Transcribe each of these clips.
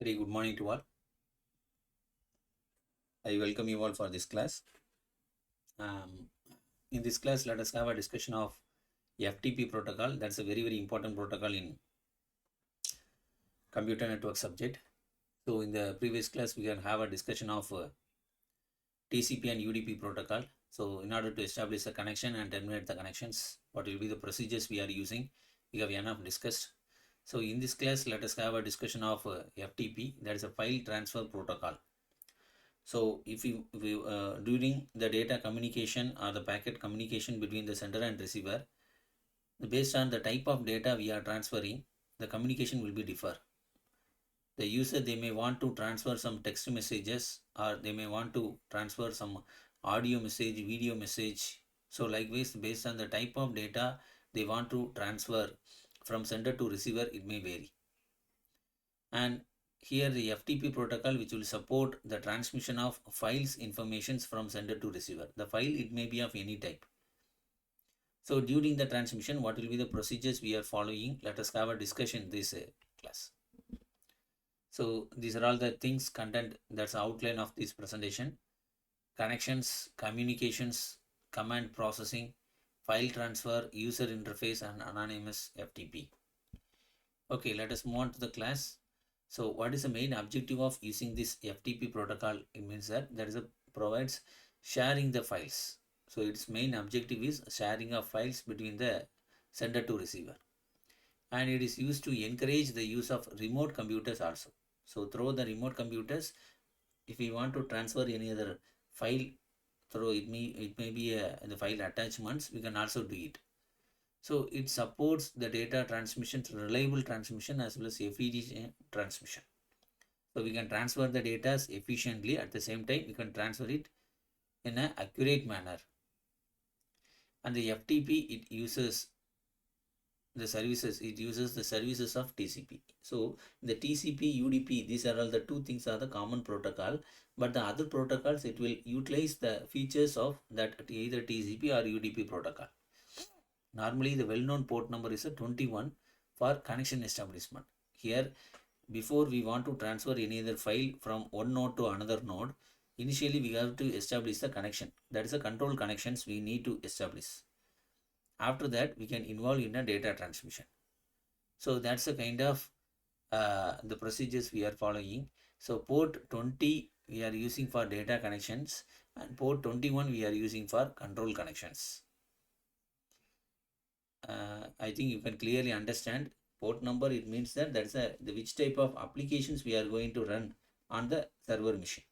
Very good morning to all. I welcome you all for this class. Um, in this class, let us have a discussion of FTP protocol. That's a very important protocol in computer network subject. So in the previous class, we can have a discussion of TCP and UDP protocol. So in order to establish a connection and terminate the connections, what will be the procedures we are using? We have enough discussed. So in this class, let us have a discussion of FTP. That is a file transfer protocol. So if during the data communication or the packet communication between the sender and receiver, based on the type of data we are transferring, the communication will be differ. The user, they may want to transfer some text messages, or they may want to transfer some audio message, video message. So likewise, based on the type of data they want to transfer from sender to receiver, it may vary. And here the FTP protocol, which will support the transmission of files informations from sender to receiver. The file, it may be of any type. So during the transmission, what will be the procedures we are following? Let us have a discussion in this class. So these are all the things, content, that's outline of this presentation. Connections, communications, command processing, file transfer, user interface, and anonymous FTP. Okay, let us move on to the class. So what is the main objective of using this FTP protocol? It means that there is a provides sharing the files. So its main objective is sharing of files between the sender to receiver. And it is used to encourage the use of remote computers also. So through the remote computers, if we want to transfer any other file through it may be the file attachments, we can also do it. So it supports the data transmission, reliable transmission as well as efficient transmission. So we can transfer the data efficiently. At the same time, we can transfer it in an accurate manner. And the FTP, it uses the services of TCP. So the TCP, UDP, these are all the two things are the common protocol, but the other protocols, it will utilize the features of that either TCP or UDP protocol. Normally, the well-known port number is a 21 for connection establishment. Here, before we want to transfer any other file from one node to another node, initially we have to establish the connection. That is the control connections we need to establish. After that, we can involve in a data transmission. So that's the kind of the procedures we are following. So port 20 we are using for data connections, and port 21 we are using for control connections. I think you can clearly understand port number. It means that that's which type of applications we are going to run on the server machine.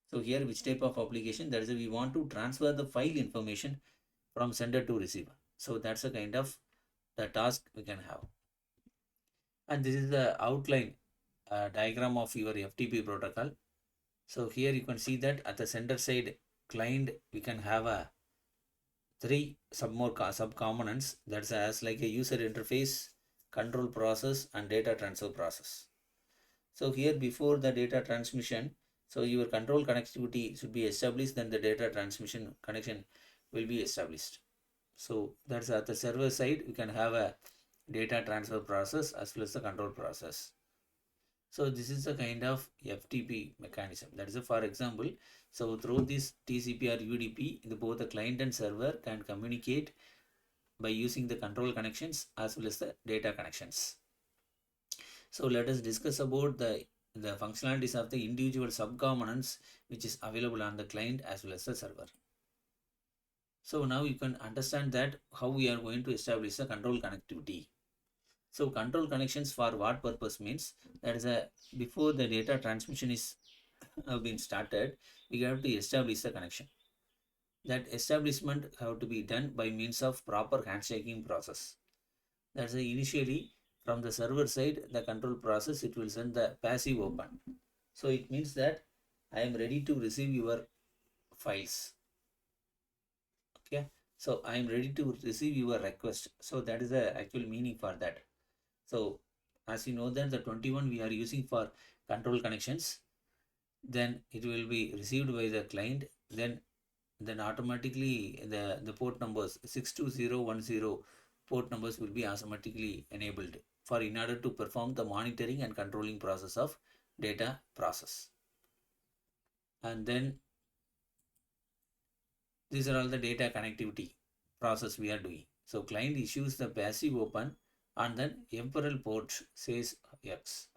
So here, which type of application, that is we want to transfer the file information from sender to receiver. So that's a kind of the task we can have. And this is the outline diagram of your FTP protocol. So here you can see that at the sender side client, we can have a three sub components, that's as like a user interface, control process, and data transfer process. So here, before the data transmission, so your control connectivity should be established, then the data transmission connection will be established. So that's at the server side, we can have a data transfer process as well as the control process. So this is the kind of FTP mechanism. That is for example, so through this TCP or UDP, both the client and server can communicate by using the control connections as well as the data connections. So let us discuss about the functionalities of the individual subcomponents which is available on the client as well as the server. So now you can understand that how we are going to establish the control connectivity. So control connections for what purpose means, that is before the data transmission is been started, we have to establish the connection. That establishment have to be done by means of proper handshaking process. That's initially from the server side, the control process, it will send the passive open. So it means that I am ready to receive your files. Okay. So I am ready to receive your request. So that is the actual meaning for that. So as you know that the 21 we are using for control connections, then it will be received by the client, then automatically the port numbers 62010 port numbers will be automatically enabled for in order to perform the monitoring and controlling process of data process. And then these are all the data connectivity process we are doing. So client issues the passive open and then temporal port says X.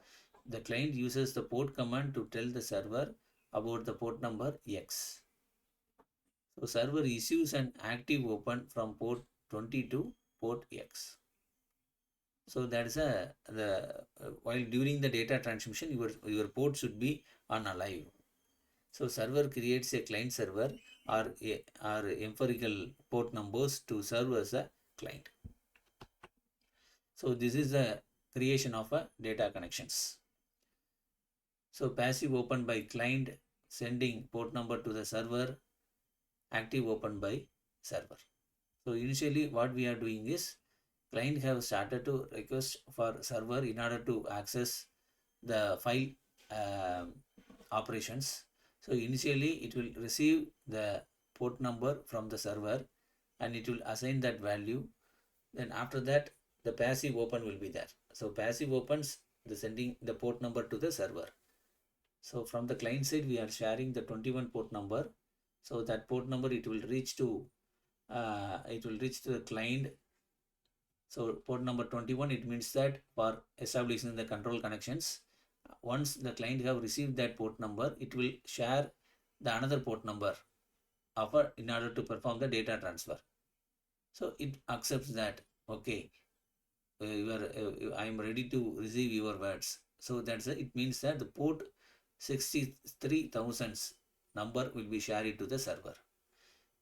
The client uses the port command to tell the server about the port number X. So server issues an active open from port 20 to port X. So that's while during the data transmission, your port should be on alive. So server creates a client server or empirical port numbers to serve as a client. So this is the creation of a data connections. So passive open by client sending port number to the server, active open by server. So initially what we are doing is client have started to request for server in order to access the file operations. So initially it will receive the port number from the server and it will assign that value. Then after that the passive open will be there. So passive opens the sending the port number to the server. So from the client side we are sharing the 21 port number. So that port number it will reach to the client. So port number 21, it means that for establishing the control connections, once the client have received that port number, it will share the another port number in order to perform the data transfer. So it accepts that, okay, I am ready to receive your words. So it means that the port 63,000 number will be shared to the server.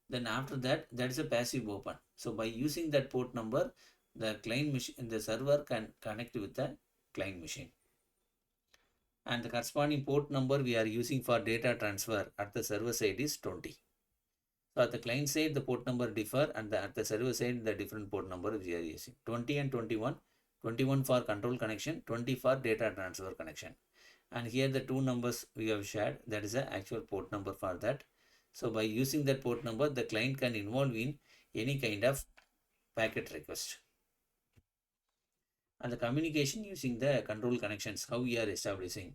Then after that, that is a passive open. So by using that port number, the client machine, the server can connect with the client machine. And the corresponding port number we are using for data transfer at the server side is 20. So at the client side, the port number differ, and at the server side, the different port number we are using. 20 and 21. 21 for control connection, 20 for data transfer connection. And here the two numbers we have shared, that is the actual port number for that. So by using that port number, the client can involve in any kind of packet request. And the communication using the control connections, how we are establishing.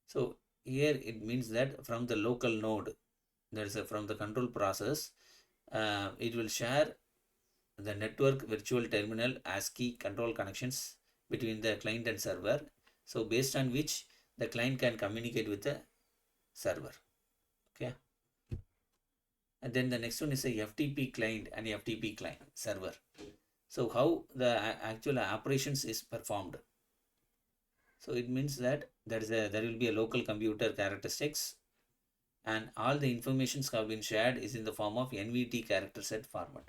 So here it means that from the local node, that is from the control process, it will share the network virtual terminal ASCII control connections between the client and server. So based on which the client can communicate with the server. Okay. And then the next one is a FTP client and FTP client server. So how the actual operations is performed. So it means that there will be a local computer characteristics and all the informations have been shared is in the form of NVT character set format.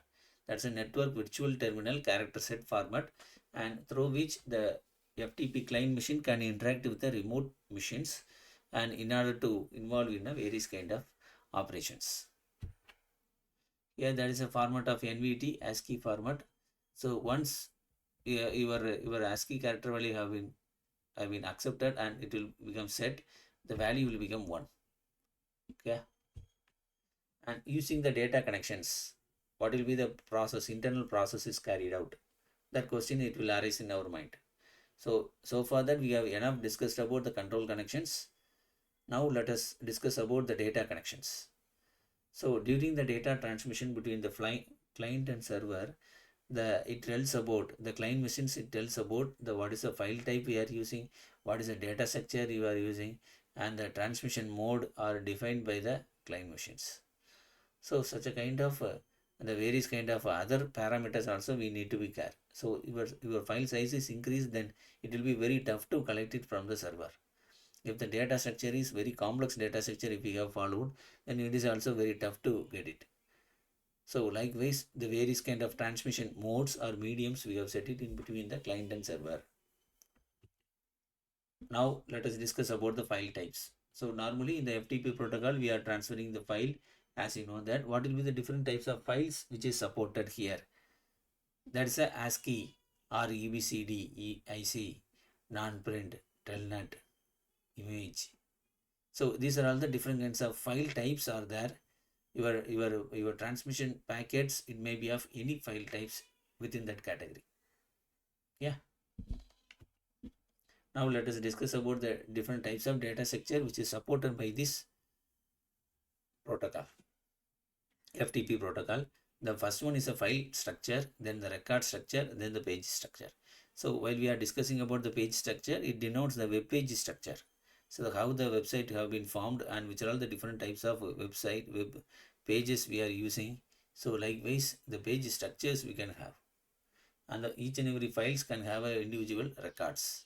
That's a network virtual terminal character set format, and through which the FTP client machine can interact with the remote machines and in order to involve in a various kind of operations. Here that is a format of NVT ASCII format. So once your ASCII character value have been accepted and it will become set, the value will become 1. Okay. And using the data connections, what will be the process, internal process is carried out? That question it will arise in our mind. So far that we have enough discussed about the control connections. Now let us discuss about the data connections. So during the data transmission between the client and server, it tells about the client machines, it tells about what is the file type we are using, what is the data structure you are using, and the transmission mode are defined by the client machines. So such a kind of the various kind of other parameters also we need to be care. So your file size is increased, then it will be very tough to collect it from the server. If the data structure is very complex data structure, if we have followed, then it is also very tough to get it. So likewise, the various kind of transmission modes or mediums we have set it in between the client and server. Now let us discuss about the file types. So normally in the FTP protocol, we are transferring the file. As you know that, what will be the different types of files which is supported here? That's a ASCII or EBCD, EIC, non-print, telnet, image. So these are all the different kinds of file types are there. Your transmission packets, it may be of any file types within that category. Yeah. Now let us discuss about the different types of data structure which is supported by this protocol, FTP protocol. The first one is a file structure, then the record structure, then the page structure. So while we are discussing about the page structure, it denotes the web page structure. So how the website have been formed and which are all the different types of web pages we are using. So likewise, the page structures we can have, and each and every files can have a individual records.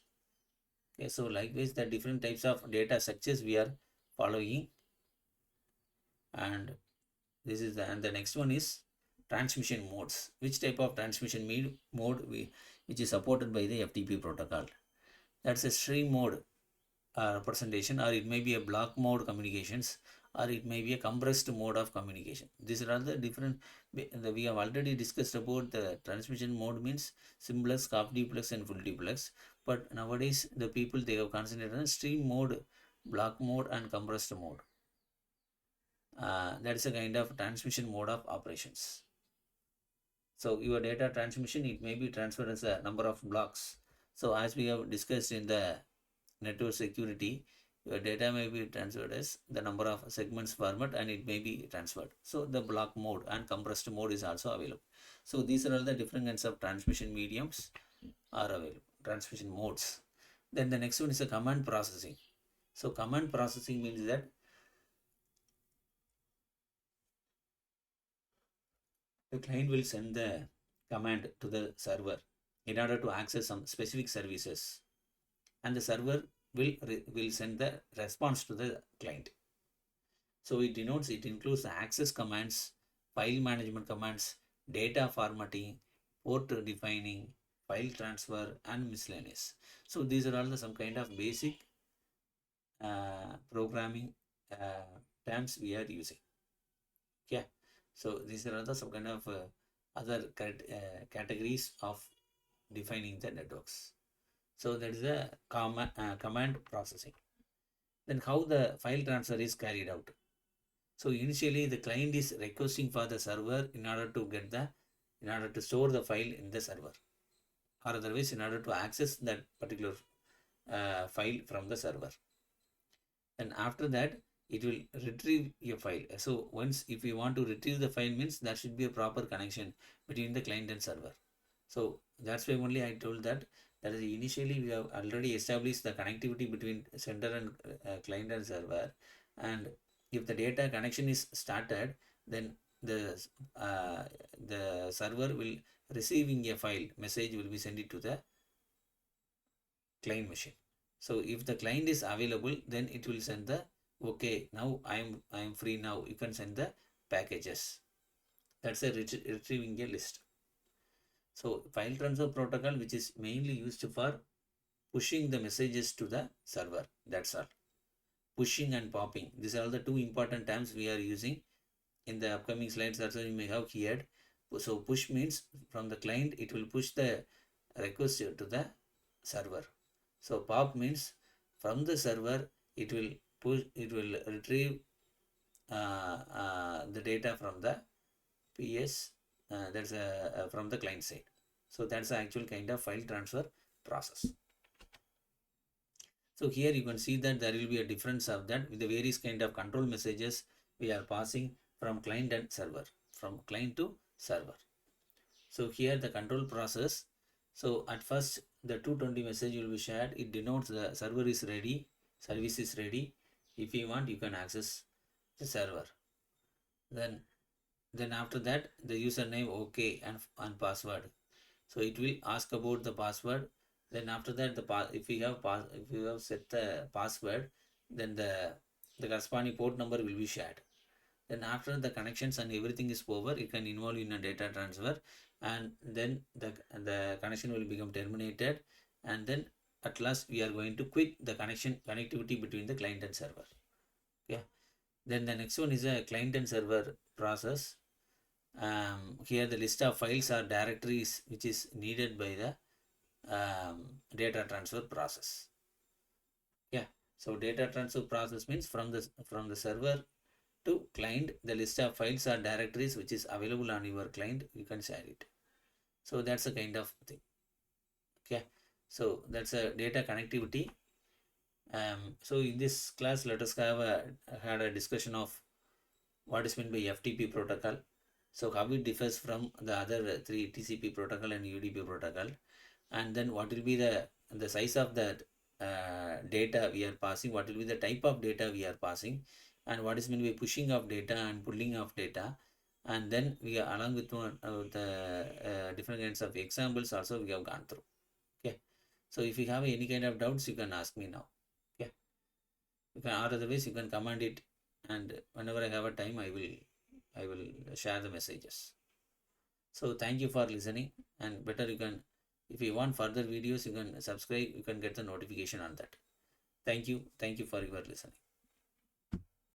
Okay, so likewise, the different types of data structures we are following, and this is the next one is transmission modes. Which type of transmission mode which is supported by the FTP protocol? That's a stream mode representation, or it may be a block mode communications, or it may be a compressed mode of communication. These are all the different. We have already discussed about the transmission mode means simplex, half duplex, and full duplex. But nowadays the people they have concentrated on stream mode, block mode, and compressed mode. That is a kind of transmission mode of operations. So your data transmission, it may be transferred as a number of blocks. So as we have discussed in the network security, your data may be transferred as the number of segments format, and it may be transferred. So the block mode and compressed mode is also available. So these are all the different kinds of transmission mediums are available, transmission modes. Then the next one is a command processing. So command processing means that the client will send the command to the server in order to access some specific services, and the server will send the response to the client. So it includes the access commands, file management commands, data formatting, port defining, file transfer, and miscellaneous. So these are all some kind of basic programming terms we are using. Yeah. So these are other some kind of other categories of defining the networks. So that is a command processing. Then how the file transfer is carried out. So initially the client is requesting for the server in order to store the file in the server, or otherwise in order to access that particular file from the server. And after that it will retrieve your file. So once if you want to retrieve the file means there should be a proper connection between the client and server. So that's why only I told that is initially we have already established the connectivity between sender and client and server, and if the data connection is started, then the server will receiving a file message will be sent it to the client machine. So if the client is available, then it will send the okay, now I am free, now you can send the packages. That's a retrieving a list. So file transfer protocol, which is mainly used for pushing the messages to the server. That's all. Pushing and popping. These are all the two important terms we are using in the upcoming slides. That's what you may have here. So push means from the client it will push the request to the server. So pop means from the server it will retrieve the data from the PS, that's from the client side. So that's the actual kind of file transfer process. So here you can see that there will be a difference of that with the various kind of control messages we are passing from client and server, from client to server. So here the control process. So at first the 220 message will be shared. It denotes the server is ready, service is ready. If you want, you can access the server. Then after that the username okay and password. So it will ask about the password. Then after that if you have set the password, then the corresponding port number will be shared. Then after the connections and everything is over, it can involve in a data transfer, and then the connection will become terminated, and then at last we are going to quit the connectivity between the client and server. Yeah. Then the next one is a client and server process. Here the list of files or directories which is needed by the data transfer process. Yeah. So data transfer process means from the server to client, the list of files or directories which is available on your client, you can share it. So that's a kind of thing. Okay. So that's a data connectivity. So in this class, let us had a discussion of what is meant by FTP protocol. So how it differs from the other three TCP protocol and UDP protocol, and then what will be the size of the data we are passing, what will be the type of data we are passing, and what is meant by pushing of data and pulling of data, and then we are along with the different kinds of examples also we have gone through. Okay, so if you have any kind of doubts, you can ask me now. Okay, you can, or otherwise you can command it, and whenever I have a time, I will share the messages. So thank you for listening, and better you can, if you want further videos, you can subscribe, you can get the notification on that. Thank you for your listening.